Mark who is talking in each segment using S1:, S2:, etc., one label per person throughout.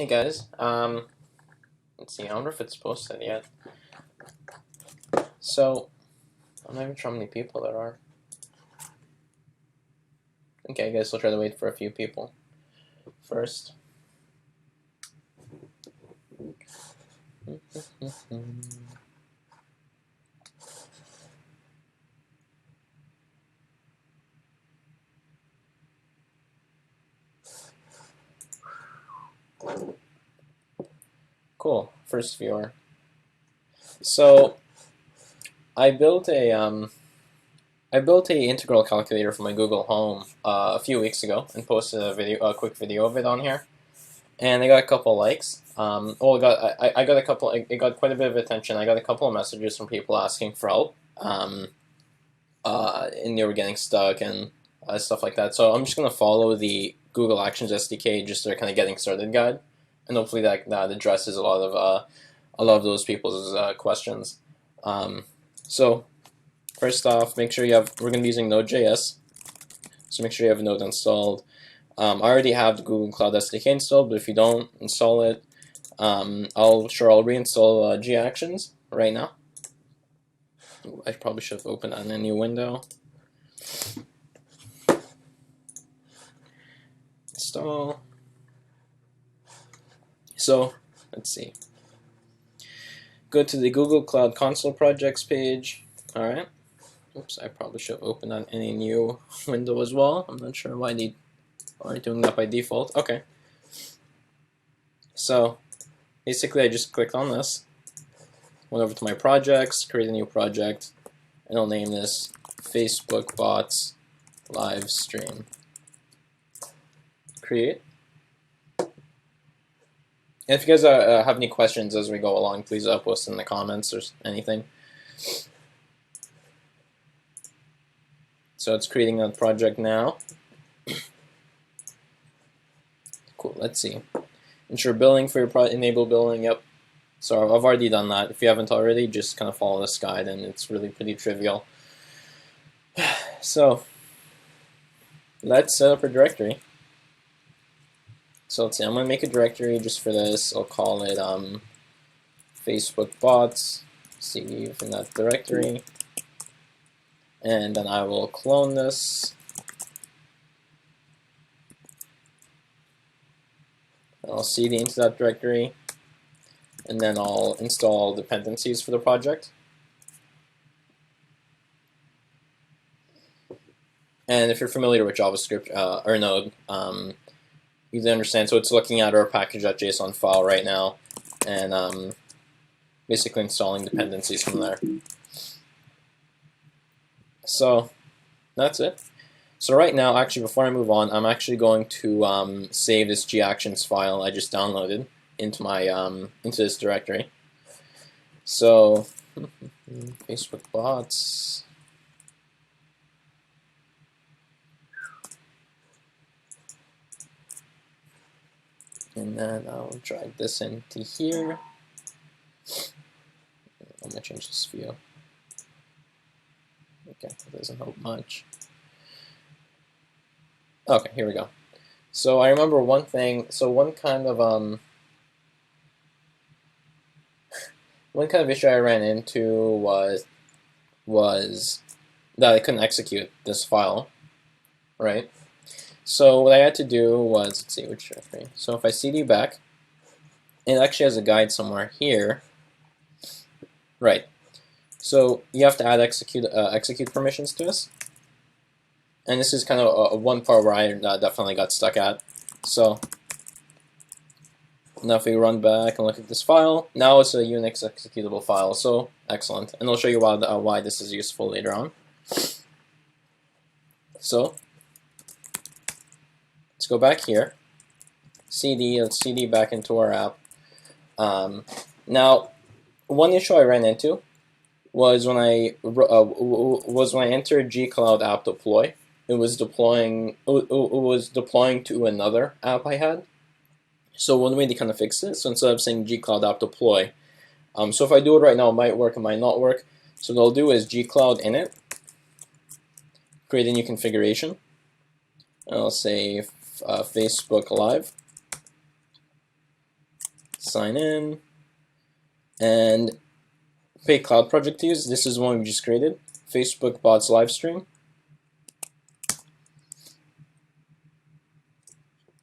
S1: Hey guys, let's see, I wonder if it's posted yet. So, I'm not even sure how many people there are. Okay, I guess I'll try to wait for a few people first. Cool, first viewer. So, I built a integral calculator for my Google Home a few weeks ago and posted a quick video of it on here, and I got a couple likes. I got a couple. It got quite a bit of attention. I got a couple of messages from people asking for help, and they were getting stuck and stuff like that. So I'm just gonna follow the Google Actions SDK, just their kind of getting started guide, and hopefully that addresses a lot of those people's questions. So first off, make sure we're gonna be using Node.js, so make sure you have Node installed. I already have the Google Cloud SDK installed, but if you don't install it, I'll reinstall Gactions right now. I probably should have opened that in a new window. Install. So let's see. Go to the Google Cloud Console projects page. All right. Oops, I probably should have opened that in a new window as well. I'm not sure why they aren't doing that by default. Okay. So basically, I just clicked on this, went over to my projects, create a new project, and I'll name this Facebook Bots Live Stream. Create. And if you guys have any questions as we go along, please post in the comments or anything. So it's creating a project now. Cool, let's see. Ensure billing for your project, enable billing, yep. So I've already done that. If you haven't already, just kind of follow this guide and it's really pretty trivial. So let's set up a directory. So let's see, I'm going to make a directory just for this. I'll call it Facebook bots, CD from that directory. And then I will clone this. I'll CD into that directory. And then I'll install dependencies for the project. And if you're familiar with JavaScript or Node, you understand. So it's looking at our package.json file right now and basically installing dependencies from there. So that's it. So right now, actually, before I move on, I'm actually going to save this Gactions file I just downloaded into my into this directory. So Facebook bots. And then I'll drag this into here. I'm gonna change this view. Okay, that doesn't help much. Okay, here we go. So I remember one thing. So one kind of issue I ran into was that I couldn't execute this file, right? So what I had to do was, let's see which directory. So if I cd back, it actually has a guide somewhere here, right? So you have to add execute permissions to this, and this is kind of one part where I definitely got stuck at. So now if we run back and look at this file, now it's a Unix executable file. So excellent, and I'll show you why this is useful later on. So let's go back here, let's CD back into our app. Now, one issue I ran into was when I entered gcloud app deploy. It was deploying to another app I had. So one way to kind of fix this, so instead of saying gcloud app deploy, so if I do it right now, it might work, it might not work. So what I'll do is gcloud init, create a new configuration, and I'll say Facebook Live. sign in, and pick cloud project to use. This is one we just created, Facebook bots live stream.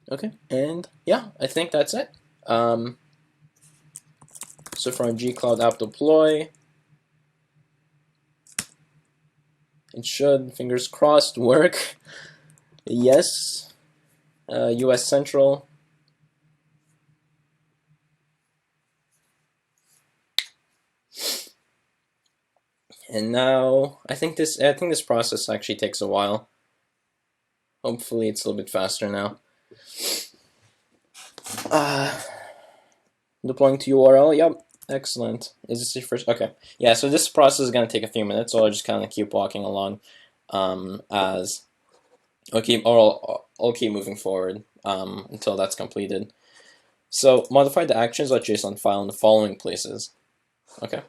S1: Okay, and yeah, I think that's it. So from gcloud app deploy, it should, fingers crossed, work. Yes, US Central. And now I think this process actually takes a while. Hopefully it's a little bit faster now. Deploying to URL. Yep, excellent. Is this your first? Okay, yeah. So this process is gonna take a few minutes, so I'll just kind of keep walking along, as I'll keep moving forward until that's completed. So modify the actions.json file in the following places. Okay,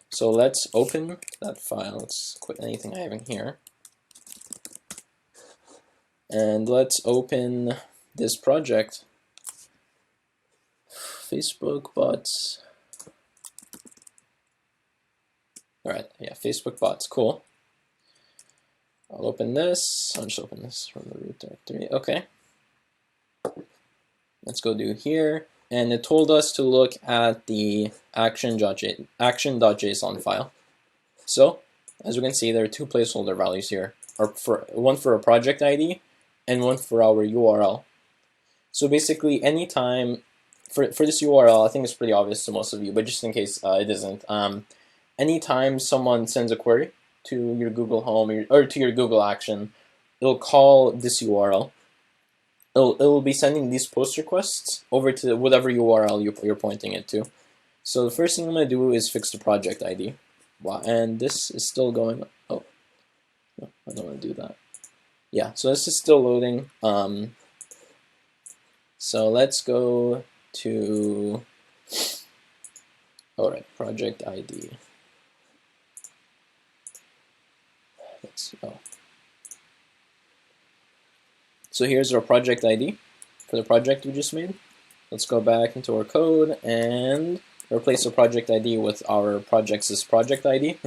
S1: so let's open that file. Let's quit anything I have in here, and let's open this project. Facebook bots. Alright, yeah, Facebook bots, cool. I'll open this. I'll just open this from the root directory. Okay. Let's go do here. And it told us to look at the action.json file. So, as we can see, there are two placeholder values here. One for a project ID and one for our URL. So basically, anytime for this URL, I think it's pretty obvious to most of you, but just in case it isn't, anytime someone sends a query to your Google Home or to your Google Action, it'll call this URL. It'll be sending these post requests over to whatever URL you're pointing it to. So the first thing I'm going to do is fix the project ID. Wow, and this is still going. Oh, no, I don't want to do that. Yeah, so this is still loading. So let's go to, all right, project ID. Let's go. So here's our project ID for the project we just made. Let's go back into our code and replace the project ID with our project's project ID.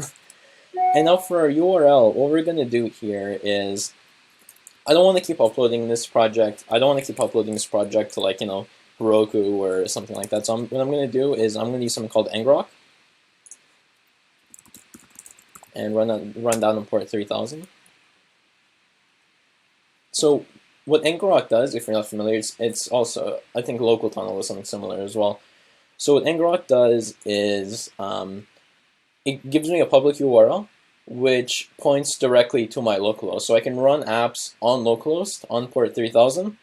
S1: And now for our URL, what we're going to do here is, I don't want to keep uploading this project. I don't want to keep uploading this project to, like, you know, Heroku or something like that. So what I'm going to do is I'm going to use something called ngrok and run down on port 3000. So what ngrok does, if you're not familiar, it's also, I think local tunnel is something similar as well. So what ngrok does is it gives me a public URL which points directly to my localhost. So I can run apps on localhost on port 3000,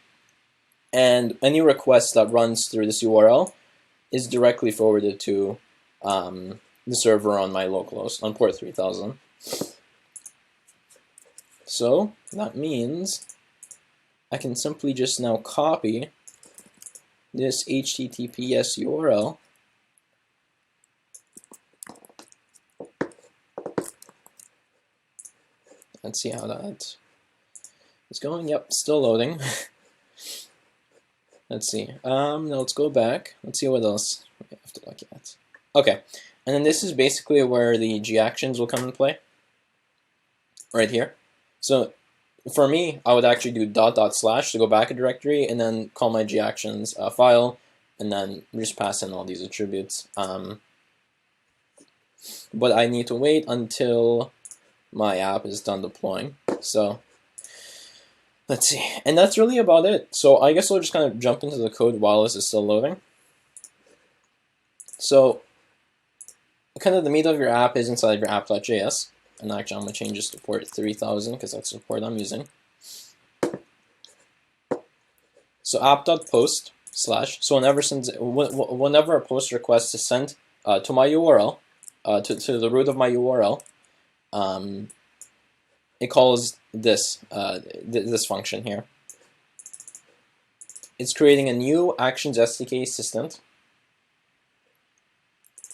S1: and any request that runs through this URL is directly forwarded to the server on my localhost on port 3000. So that means I can simply just now copy this HTTPS URL Let's see how that is going. Yep, still loading. Let's see. Now let's go back. Let's see what else we have to look at. Okay, and then this is basically where the gactions will come into play. Right here. So for me, I would actually do .. to go back a directory and then call my gactions file and then just pass in all these attributes. But I need to wait until my app is done deploying. So let's see. And that's really about it. So I guess we'll just kind of jump into the code while this is still loading. So kind of the meat of your app is inside your app.js. And actually I'm going to change this to port 3000 because that's the port I'm using. So app.post/, so whenever a post request is sent to my URL, to the root of my URL, it calls this this function here. It's creating a new Actions SDK assistant,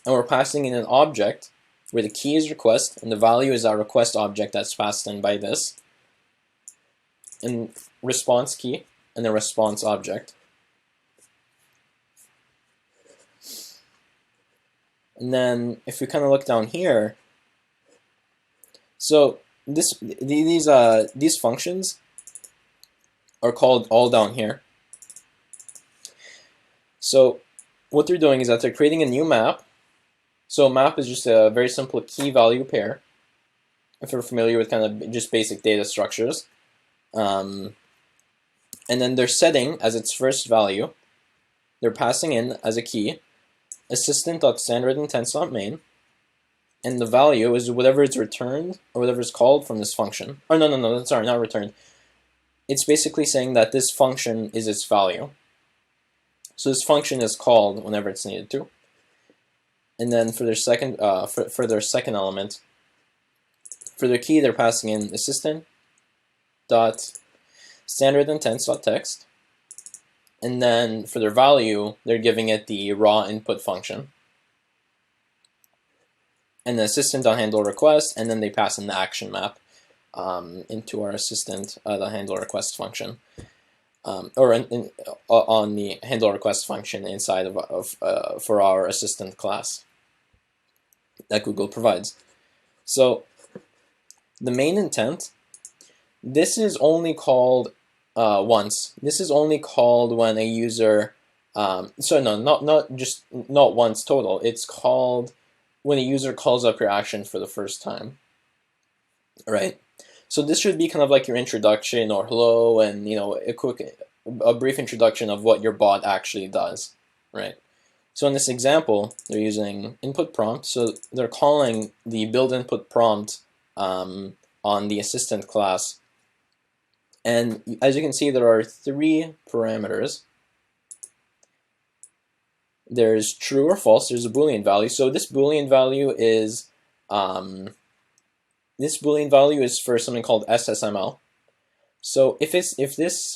S1: and we're passing in an object where the key is request and the value is our request object that's passed in by this, and response key and the response object. And then if we kind of look down here, so these functions are called all down here. So what they're doing is that they're creating a new map. So a map is just a very simple key value pair, if you're familiar with kind of just basic data structures. And then they're setting as its first value, they're passing in as a key assistant.standardIntents.main, and the value is whatever is returned or whatever is called from this function. Or no, sorry, not returned. It's basically saying that this function is its value. So this function is called whenever it's needed to. And then for their second for their second element, for their key, they're passing in assistant.standardIntents.text. And then for their value, they're giving it the raw input function. And the assistant.handleRequest, and then they pass in the action map into our assistant, the handleRequest function. On the handleRequest function inside for our assistant class that Google provides. So the main intent, this is only called once. This is only called when a user, so no, not once total. It's called when a user calls up your action for the first time, right? So this should be kind of like your introduction or hello, and a brief introduction of what your bot actually does, right? So in this example, they're using input prompt. So they're calling the build input prompt on the assistant class. And as you can see, there are 3 parameters. There's true or false. There's a Boolean value. So this Boolean value is for something called SSML. So if this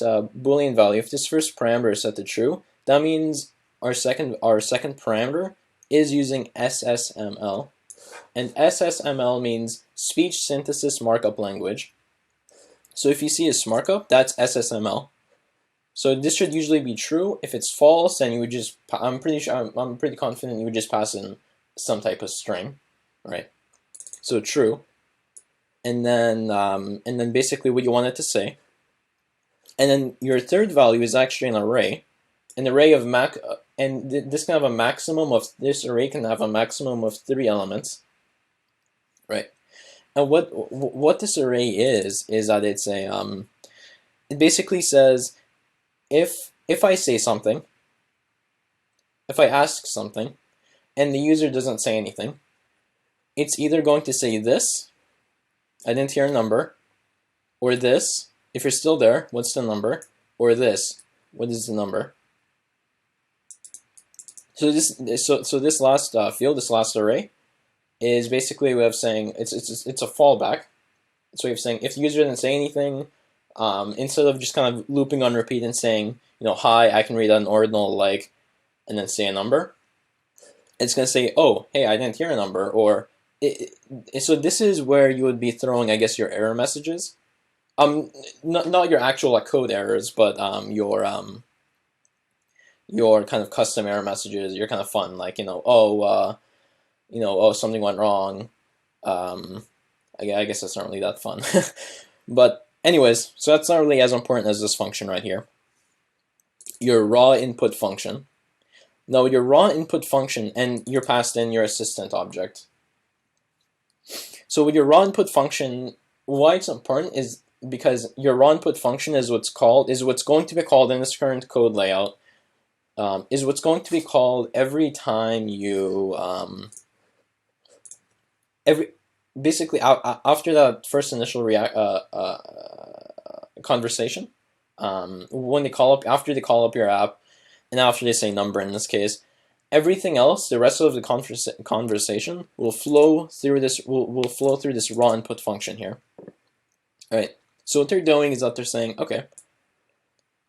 S1: Boolean value, if this first parameter is set to true, that means our second parameter is using SSML, and SSML means speech synthesis markup language. So if you see a markup, that's SSML. So this should usually be true. If it's false, then you would just, I'm pretty confident you would just pass in some type of string, right? So true. And then basically what you want it to say. And then your third value is actually an array of this can have a maximum of, this array can have a maximum of 3 elements, right? And what this array is that it's a it basically says if I say something, if I ask something, and the user doesn't say anything, it's either going to say this, I didn't hear a number, or this, if you're still there, what's the number, or this, what is the number. So this last field, this last array, is basically a way of saying it's a fallback. It's a way of saying if the user didn't say anything, instead of just kind of looping on repeat and saying, hi, I can read an ordinal like, and then say a number, it's going to say, oh, hey, I didn't hear a number, or so this is where you would be throwing, I guess, your error messages. Not your actual code errors, but your kind of custom error messages, your kind of fun, like oh, something went wrong. I guess that's not really that fun. But anyways, so that's not really as important as this function right here. Your raw input function. Now your raw input function, and you're passed in your assistant object. So with your raw input function, why it's important is because your raw input function is what's going to be called in this current code layout, is what's going to be called every time you basically after that first initial conversation, when they call up, after they call up your app, and after they say number in this case, everything else, the rest of the conversation will flow through this raw input function here. All right. So what they're doing is that they're saying, okay,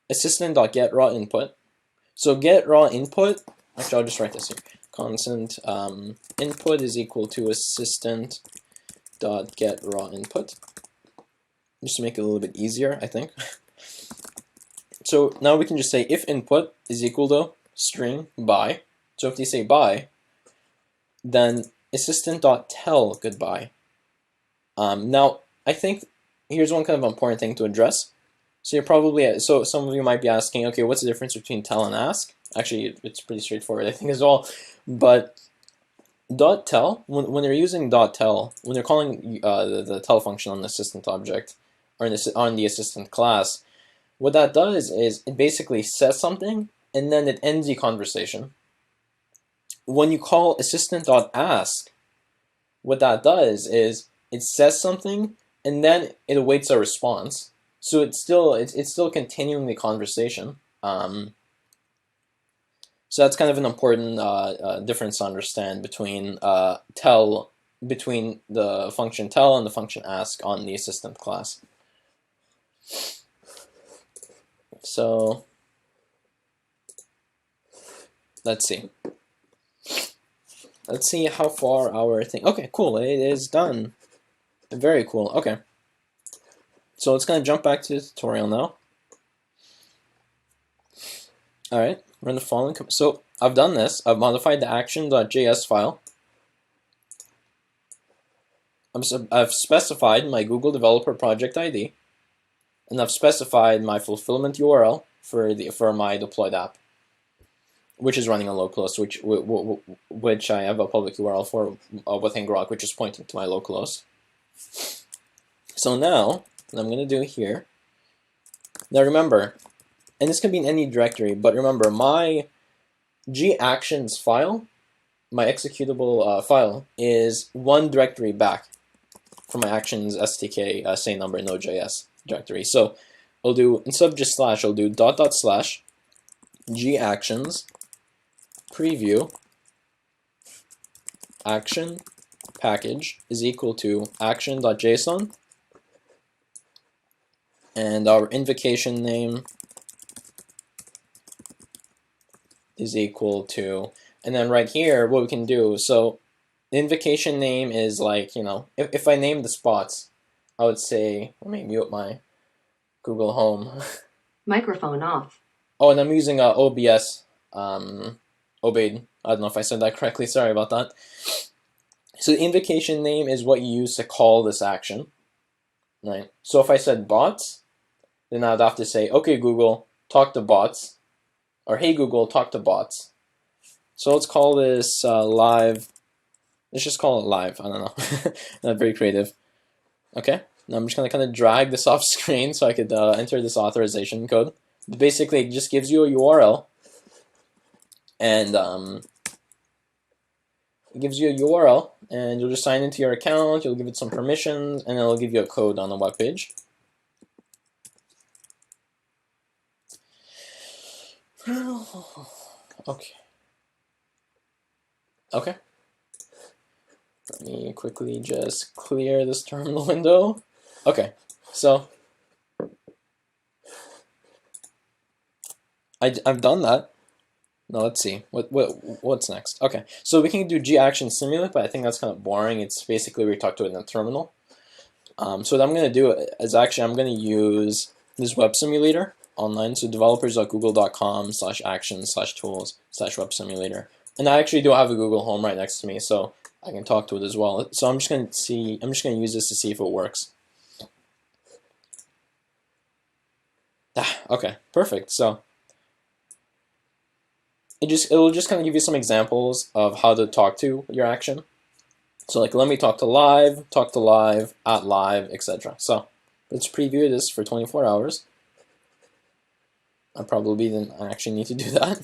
S1: assistant.get raw input. So get raw input. Actually, I'll just write this here. Constant input is equal to assistant.get raw input. Just to make it a little bit easier, I think. So now we can just say if input is equal to string by. So if they say by, then assistant.tell goodbye. Now, I think here's one kind of important thing to address. So you're probably, so some of you might be asking, okay, what's the difference between tell and ask? Actually, it's pretty straightforward, I think, as well. But .tell, when they're using .tell, when they're calling the tell function on the assistant object, or on the assistant class, what that does is it basically says something, and then it ends the conversation. When you call assistant.ask, what that does is it says something, and then it awaits a response. So it's still continuing the conversation. So that's kind of an important difference to understand between between the function tell and the function ask on the assistant class. So let's see. Let's see how far our thing. Okay, cool. It is done. Very cool. Okay. So let's kind of jump back to the tutorial now. All right. Run the following. So I've done this. I've modified the action.js file. I've specified my Google Developer Project ID, and I've specified my fulfillment URL for my deployed app, which is running on localhost, which I have a public URL for within Grok, which is pointing to my localhost. So now, what I'm going to do here, now remember, and this can be in any directory, but remember, my gactions file, my executable file, is one directory back from my actions STK same number Node.js directory. So I'll do, instead of just slash, I'll do // gactions preview action package is equal to action.json, and our invocation name is equal to, and then right here what we can do, so the invocation name is like, you know, if I name the spots, I would say, let me mute my Google Home.
S2: Microphone off.
S1: Oh, and I'm using OBS, Obaid. I don't know if I said that correctly, sorry about that. So the invocation name is what you use to call this action, right? So if I said bots, then I'd have to say, okay, Google, talk to bots, or hey, Google, talk to bots. So let's call this live. Let's just call it live. I don't know. Not very creative. Okay. Now I'm just going to kind of drag this off screen so I could enter this authorization code. Basically, it just gives you a URL, and it gives you a URL, and you'll just sign into your account, you'll give it some permissions, and it'll give you a code on the web page. Okay. Okay. Let me quickly just clear this terminal window. Okay, so I've done that. Now let's see what's next. Okay, so we can do gaction simulate, but I think that's kind of boring. It's basically we talk to it in the terminal. So what I'm going to do is actually I'm going to use this web simulator online. So developers.google.com/actions/tools/web simulator. And I actually do have a Google Home right next to me, so I can talk to it as well. So I'm just going to use this to see if it works. Okay, perfect. So it'll just kind of give you some examples of how to talk to your action. So like, let me talk to live, at live, etc. So let's preview this for 24 hours. I probably didn't actually need to do that.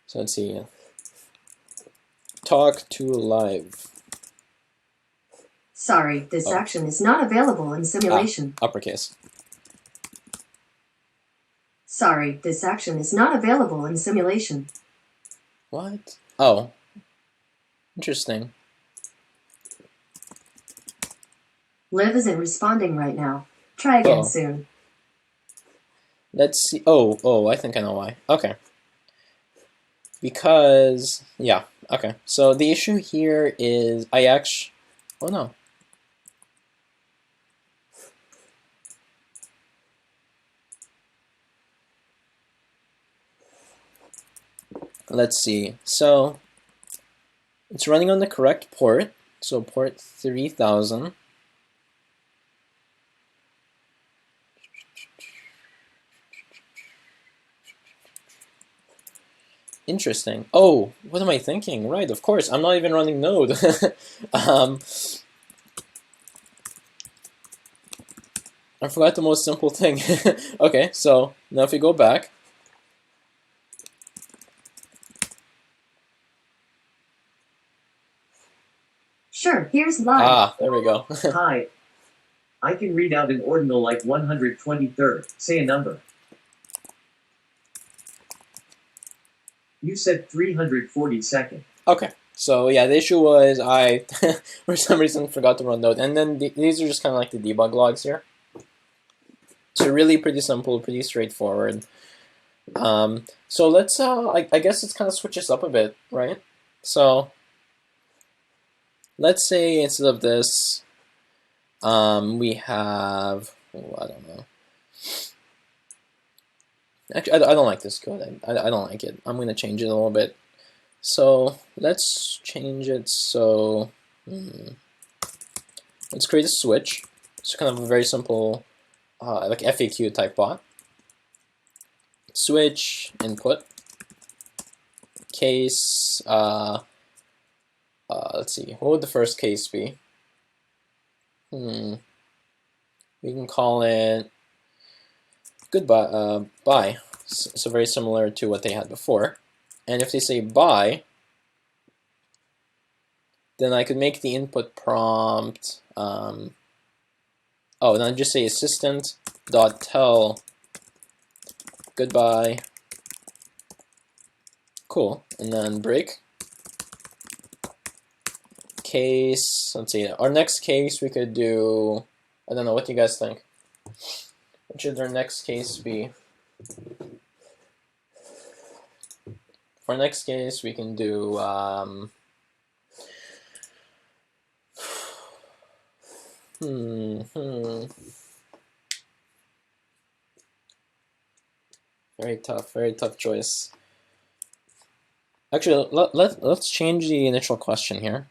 S1: So let's see. Talk to live.
S2: Sorry, this action is not available in simulation.
S1: Uppercase.
S2: Sorry, this action is not available in simulation.
S1: What? Oh. Interesting.
S2: Liv isn't responding right now. Try again soon.
S1: Let's see. Oh, I think I know why. Okay. Because, yeah, okay. So the issue here is oh no. Let's see. So It's running on the correct port, so port 3000. Interesting. Oh, what am I thinking? Right, of course, I'm not even running Node. I forgot the most simple thing. Okay, so now if we go back,
S2: Sure, here's live.
S1: there we go.
S3: Hi. I can read out an ordinal like 123rd. Say a number. You said 342nd.
S1: Okay, so yeah, the issue was I, for some reason, forgot to run Node, and then these are just kind of like the debug logs here. So really pretty simple, pretty straightforward. So let's, I guess let's kind of switch this up a bit, right? So let's say instead of this, we have, I don't know. Actually, I don't like this code. I don't like it. I'm going to change it a little bit. So let's change it so, let's create a switch. It's kind of a very simple, like FAQ type bot. Switch input case. Let's see. What would the first case be? We can call it goodbye. Bye. So very similar to what they had before. And if they say bye, then I could make the input prompt. Oh, and I just say assistant.tell goodbye. Cool. And then break. Case. Let's see. Our next case we could do. I don't know. What do you guys think? What should our next case be? For our next case, we can do. Very tough choice. Actually, let's change the initial question here.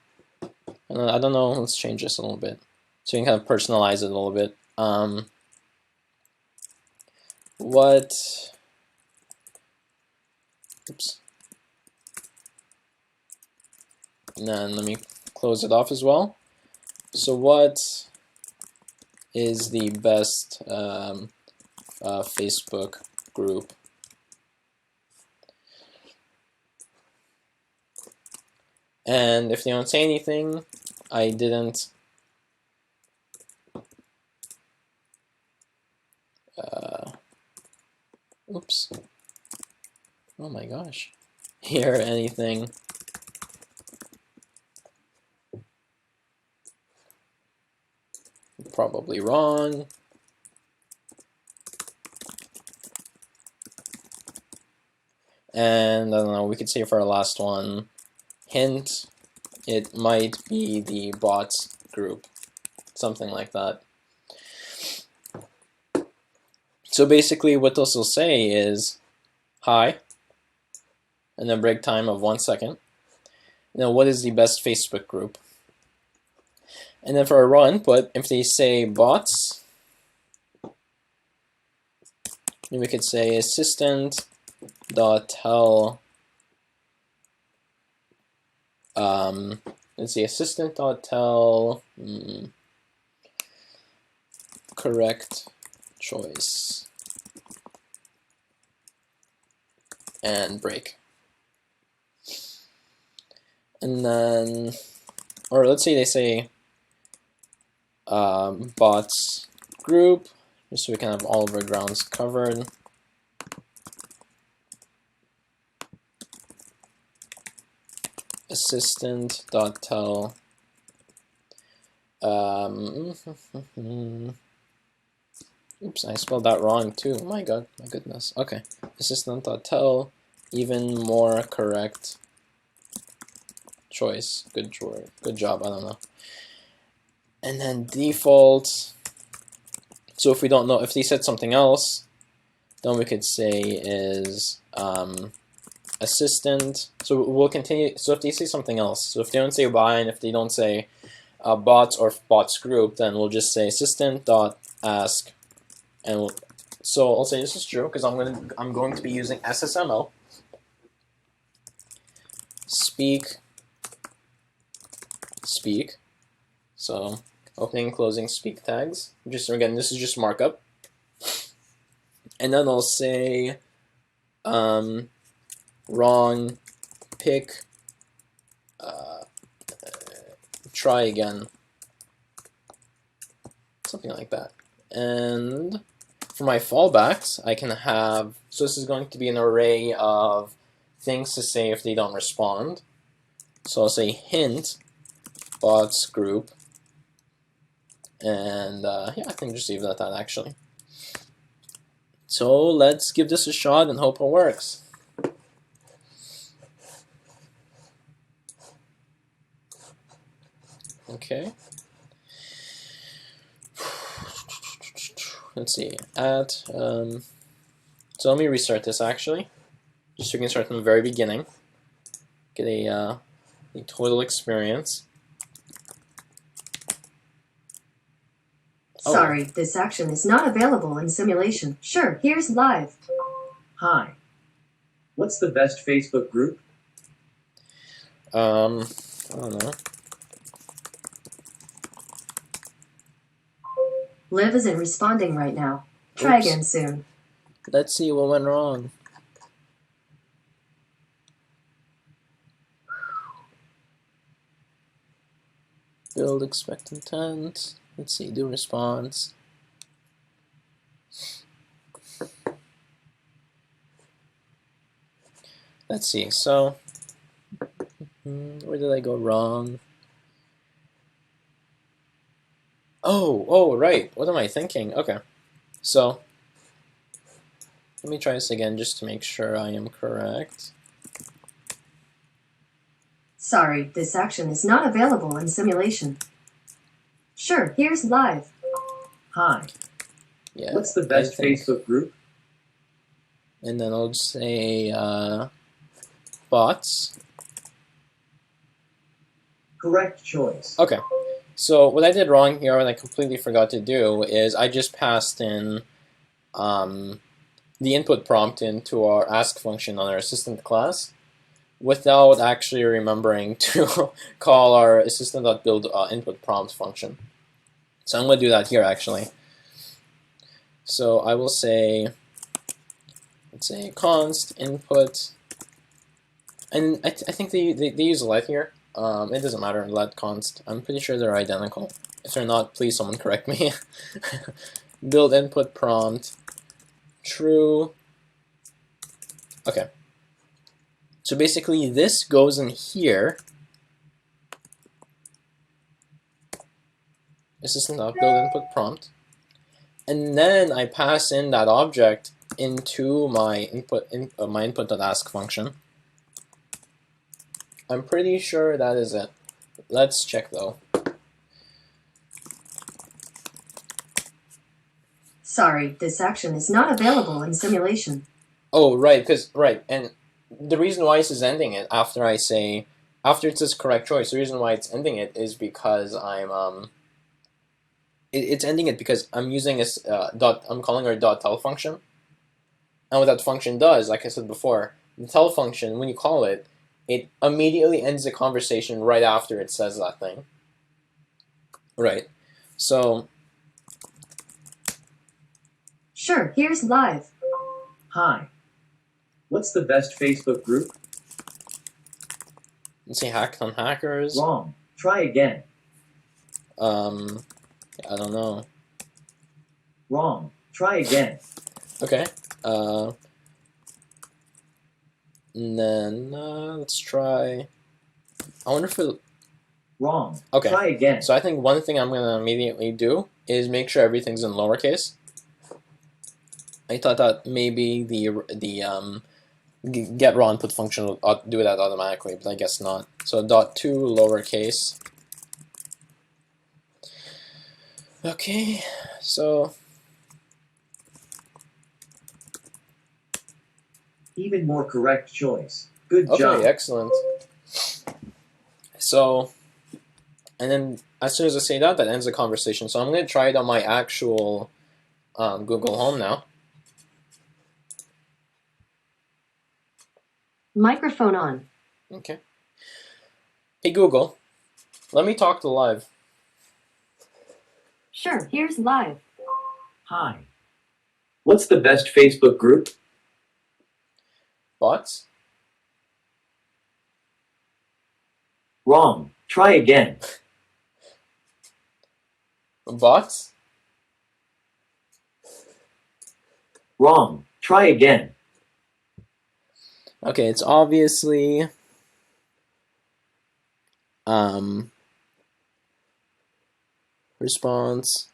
S1: I don't know, let's change this a little bit. So you can kind of personalize it a little bit. Oops. And then let me close it off as well. So what is the best Facebook group? And if they don't say anything, I didn't oops. Oh my gosh. Hear anything. Probably wrong. And I don't know, we could say for our last one, hint, it might be the bots group, something like that. So basically what this will say is, hi, and then break time of 1 second. Now what is the best Facebook group? And then for a raw input, if they say bots, then we could say assistant.tell let's see, assistant.tell correct choice and break. And then, or let's say they say bots group, just so we can have all of our grounds covered. Assistant.tell oops, I spelled that wrong too. Oh my god, my goodness. Okay. Assistant.tell even more correct choice. Good job, I don't know. And then default. So if we don't know, if they said something else, then we could say is assistant. So we'll continue. So if they say something else, so if they don't say why and if they don't say bots or bots group, then we'll just say assistant dot ask, and so I'll say this is true because I'm going to be using SSML speak. So opening and closing speak tags. Just again, this is just markup, and then I'll say wrong pick try again, something like that. And for my fallbacks, I can have, so this is going to be an array of things to say if they don't respond. So I'll say hint bots group, and yeah, I think just leave it at that actually. So let's give this a shot and hope it works. Okay. Let's see. So let me restart this actually, just so we can start from the very beginning. Get a total experience.
S2: Sorry, this action is not available in simulation. Sure, here's live.
S3: Hi. What's the best Facebook group?
S1: I don't know.
S2: Liv isn't responding right now. Try
S1: Oops.
S2: again soon.
S1: Let's see what went wrong. Build expect intent. Let's see, do response. Let's see, so where did I go wrong? Oh, right. What am I thinking? Okay, so let me try this again just to make sure I am correct.
S2: Sorry, this action is not available in simulation. Sure, here's live.
S3: Hi.
S1: Yeah.
S3: What's the best Facebook group?
S1: And then I'll just say bots.
S3: Correct choice.
S1: Okay. So what I did wrong here, and I completely forgot to do, is I just passed in the input prompt into our ask function on our assistant class without actually remembering to call our assistant.build input prompt function. So I'm going to do that here actually. So I will say, let's say const input, and I think they use let here. It doesn't matter, let const. I'm pretty sure they're identical. If they're not, please someone correct me. Build input prompt true. Okay. So basically this goes in here. Assistant.build input prompt. And then I pass in that object into my input.ask function. I'm pretty sure that is it. Let's check though.
S2: Sorry, this action is not available in simulation.
S1: Oh, right, and the reason why this is ending it after it says correct choice, the reason why it's ending it is because it's ending it because I'm using I'm calling our .tell function, and what that function does, like I said before, the tell function, when you call it, it immediately ends the conversation right after it says that thing. Right. So.
S2: Sure, here's live.
S3: Hi. What's the best Facebook group?
S1: Let's see, hacked on hackers.
S3: Wrong. Try again.
S1: I don't know.
S3: Wrong. Try again.
S1: Okay. And then let's try. I wonder if it.
S3: Wrong.
S1: Okay.
S3: Try again.
S1: So I think one thing I'm gonna immediately do is make sure everything's in lowercase. I thought that maybe the get raw input function will do that automatically, but I guess not. So .to lowercase. Okay, so
S3: Even more correct choice. Good
S1: Okay,
S3: job.
S1: excellent. So, and then as soon as I say that, that ends the conversation. So I'm going to try it on my actual Google Home now.
S2: Microphone on.
S1: Okay. Hey Google, let me talk to Live.
S2: Sure, here's live.
S3: Hi. What's the best Facebook group?
S1: Bots?
S3: Wrong. Try again.
S1: Bots?
S3: Wrong. Try again.
S1: Okay, it's obviously response.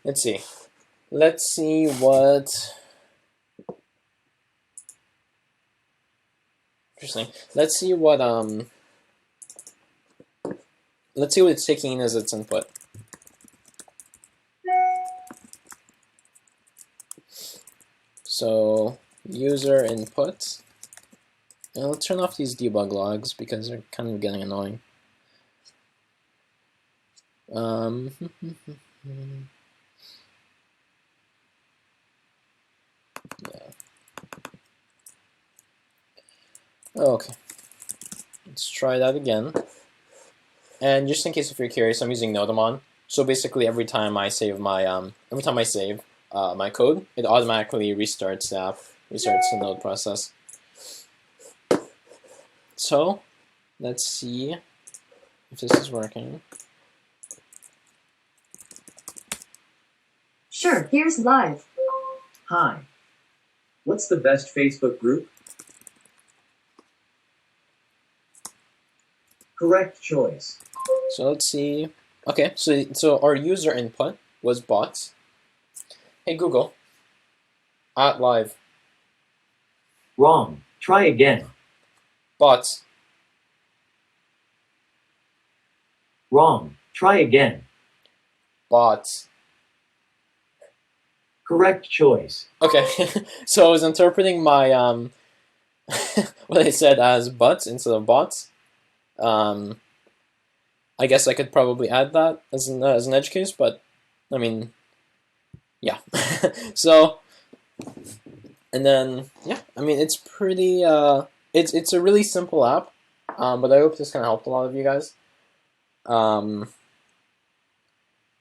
S1: Let's see. Let's see what. Interesting. Let's see what Let's see what it's taking as its input. So user input. And let's turn off these debug logs because they're kind of getting annoying. Yeah. Okay. Let's try that again. And just in case if you're curious, I'm using Notamon. So basically, every time I save my my code, it automatically restarts the app, restarts the node process. So let's see if this is working.
S2: Sure, here's live.
S3: Hi. What's the best Facebook group? Correct choice.
S1: So let's see. Okay, so our user input was bots. Hey Google, at live,
S3: Wrong. Try again.
S1: bots,
S3: Wrong. Try again.
S1: bots.
S3: Correct choice.
S1: Okay, so I was interpreting my what I said as butts instead of bots. I guess I could probably add that as an edge case, but I mean, yeah. So, and then yeah, I mean it's pretty. It's a really simple app, but I hope this kind of helped a lot of you guys.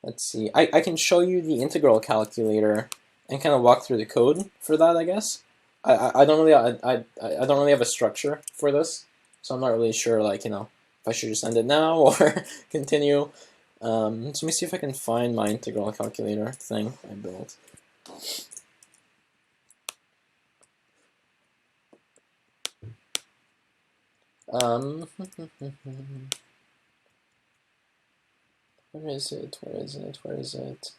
S1: Let's see. I can show you the integral calculator and kind of walk through the code for that. I guess I don't really I don't really have a structure for this, so I'm not really sure like if I should just end it now or continue. So let me see if I can find my integral calculator thing I built. Where is it? Where is it? Where is it?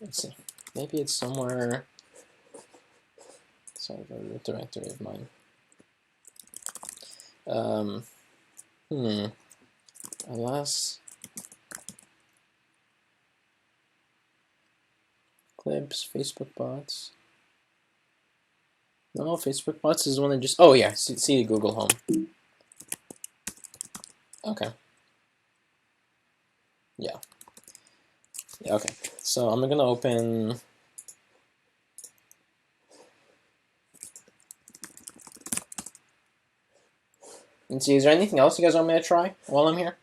S1: Let's see. Maybe it's somewhere. Sorry, the root directory of mine. Alas. Clips, Facebook bots. No, Facebook bots is one that just. Oh yeah, see Google Home. Okay. Yeah. Yeah. Okay. So I'm gonna open. And see, is there anything else you guys want me to try while I'm here?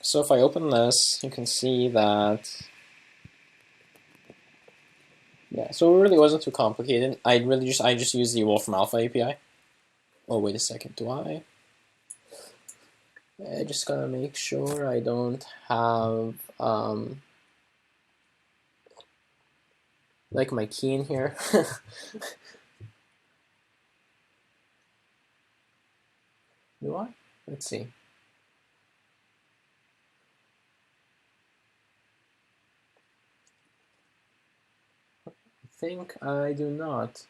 S1: So if I open this, you can see that. Yeah, so it really wasn't too complicated. I just used the Wolfram Alpha API. Oh wait a second, do I? I just gotta make sure I don't have like my key in here. Do I? Let's see. I think I do not.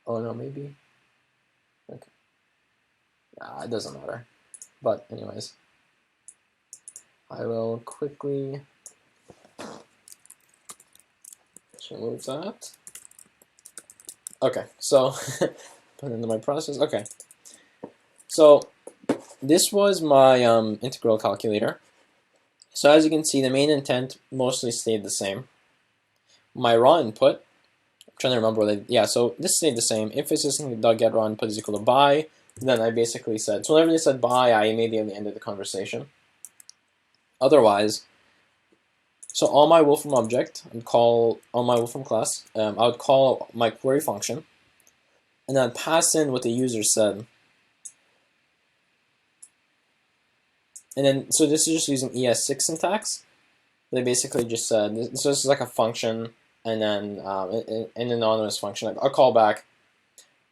S1: Oh no, maybe. Okay. It doesn't matter. But anyways, I will quickly remove that. Okay, so put it into my process. Okay, so this was my integral calculator. So as you can see, the main intent mostly stayed the same. My raw input, I'm trying to remember what yeah, so this stayed the same. If assistant.get raw input is equal to by, then I basically said, so whenever they said by, I immediately ended the conversation. Otherwise, so on my Wolfram object, I'd call, on my Wolfram class, I would call my query function, and then pass in what the user said. And then, so this is just using ES6 syntax. They basically just said, so this is like a function, and then an anonymous function, like a callback,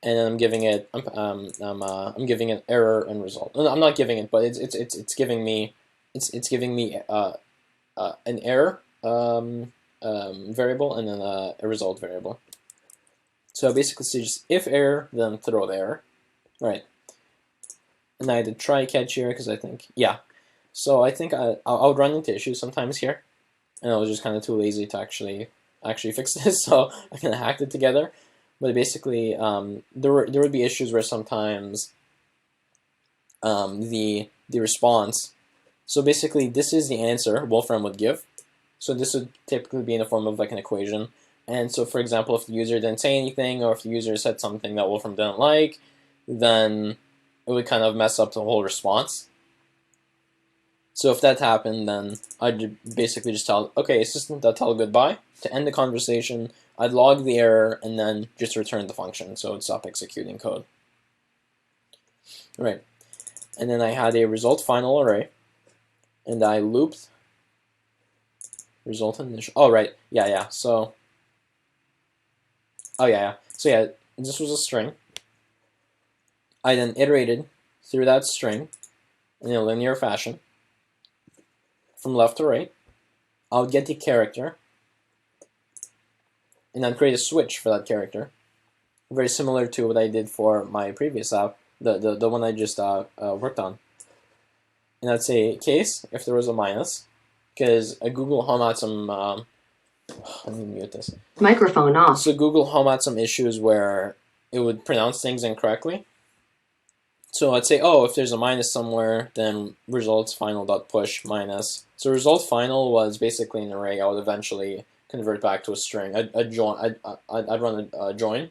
S1: and then I'm giving it, I'm giving an error and result. No, I'm not giving it, but it's giving me, it's giving me an error variable and then a result variable. So basically, so just if error, then throw the error, right? And I had to try catch here because I think, yeah. So I think I would run into issues sometimes here, and I was just kind of too lazy to actually fix this, so I kind of hacked it together. But basically, there would be issues where sometimes the response. So basically, this is the answer Wolfram would give. So this would typically be in the form of like an equation. And so, for example, if the user didn't say anything, or if the user said something that Wolfram didn't like, then it would kind of mess up the whole response. So if that happened, then I'd basically just tell, okay, assistant.tell goodbye. To end the conversation, I'd log the error and then just return the function, so it'd stop executing code. Right. And then I had a result final array, and I looped result initial. Oh, right. Yeah. So, oh, yeah. So, yeah, this was a string. I then iterated through that string in a linear fashion from left to right. I would get the character and then create a switch for that character. Very similar to what I did for my previous app, the one I just worked on. And that's a case if there was a minus, because Google Home had some, let me mute this.
S2: Microphone off.
S1: So Google Home had some issues where it would pronounce things incorrectly. So I'd say, oh, if there's a minus somewhere, then results final.push minus. So result final was basically an array I would eventually convert back to a string. I'd run a join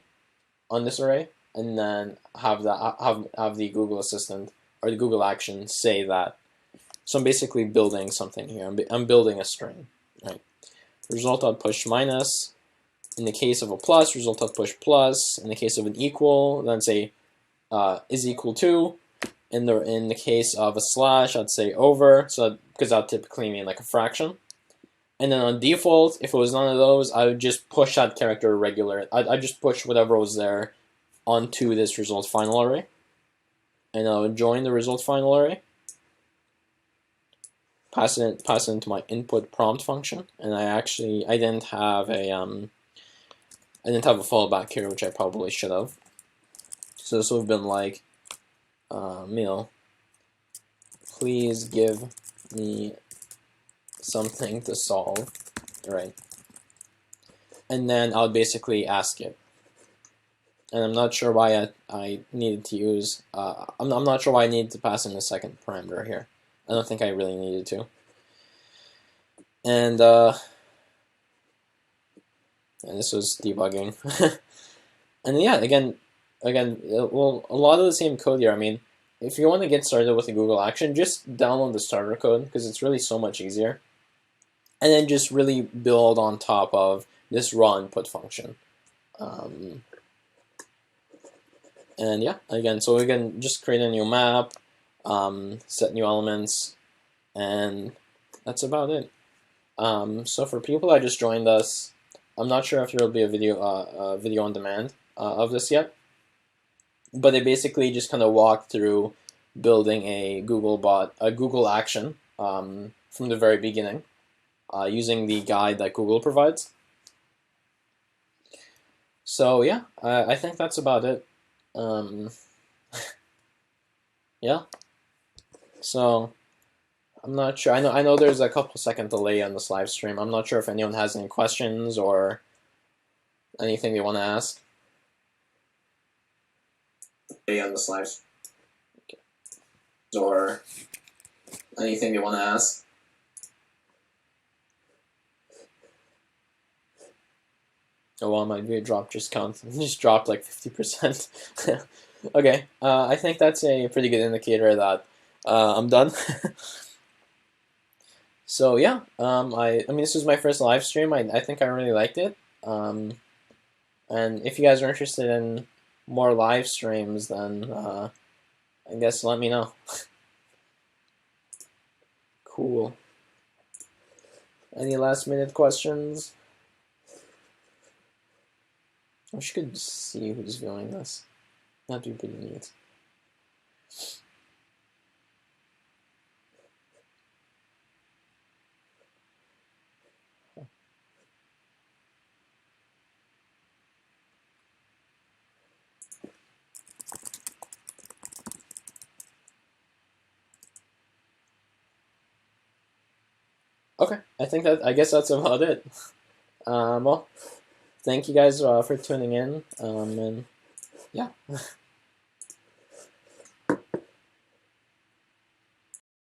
S1: on this array, and then have the Google Assistant or the Google action say that. So I'm basically building something here. I'm building a string, right? Result.push minus. In the case of a plus, result.push plus. In the case of an equal, then say is equal to. In the case of a slash, I'd say over. So because that would typically mean like a fraction. And then on default, if it was none of those, I would just push that character regular. I'd just push whatever was there onto this result final array. And I would join the result final array. Pass it into my input prompt function. And I didn't have a fallback here, which I probably should have. So this would have been like, please give me something to solve, right? And then I'll basically ask it. And I'm not sure why I needed to use, I'm not sure why I needed to pass in the second parameter here. I don't think I really needed to. And this was debugging. And yeah, again, well, a lot of the same code here. I mean, if you want to get started with the Google Action, just download the starter code because it's really so much easier. And then just really build on top of this raw input function. And yeah, so again, just create a new map, set new elements, and that's about it. So for people that just joined us, I'm not sure if there will be a video on demand of this yet, but I basically just kind of walked through building a Google action from the very beginning, using the guide that Google provides. So yeah, I think that's about it. Um, yeah. So I'm not sure. I know there's a couple second delay on this live stream. I'm not sure if anyone has any questions or anything they want to ask. On this live or anything they want to ask. Oh well, my video drop just dropped like 50%. Okay, I think that's a pretty good indicator that I'm done. So yeah, I mean this was my first live stream. I think I really liked it. And if you guys are interested in more live streams, then I guess let me know. Cool. Any last minute questions? I wish you could see who's viewing this. That'd be pretty neat. Okay, I guess that's about it. Well, thank you guys for tuning in, and yeah.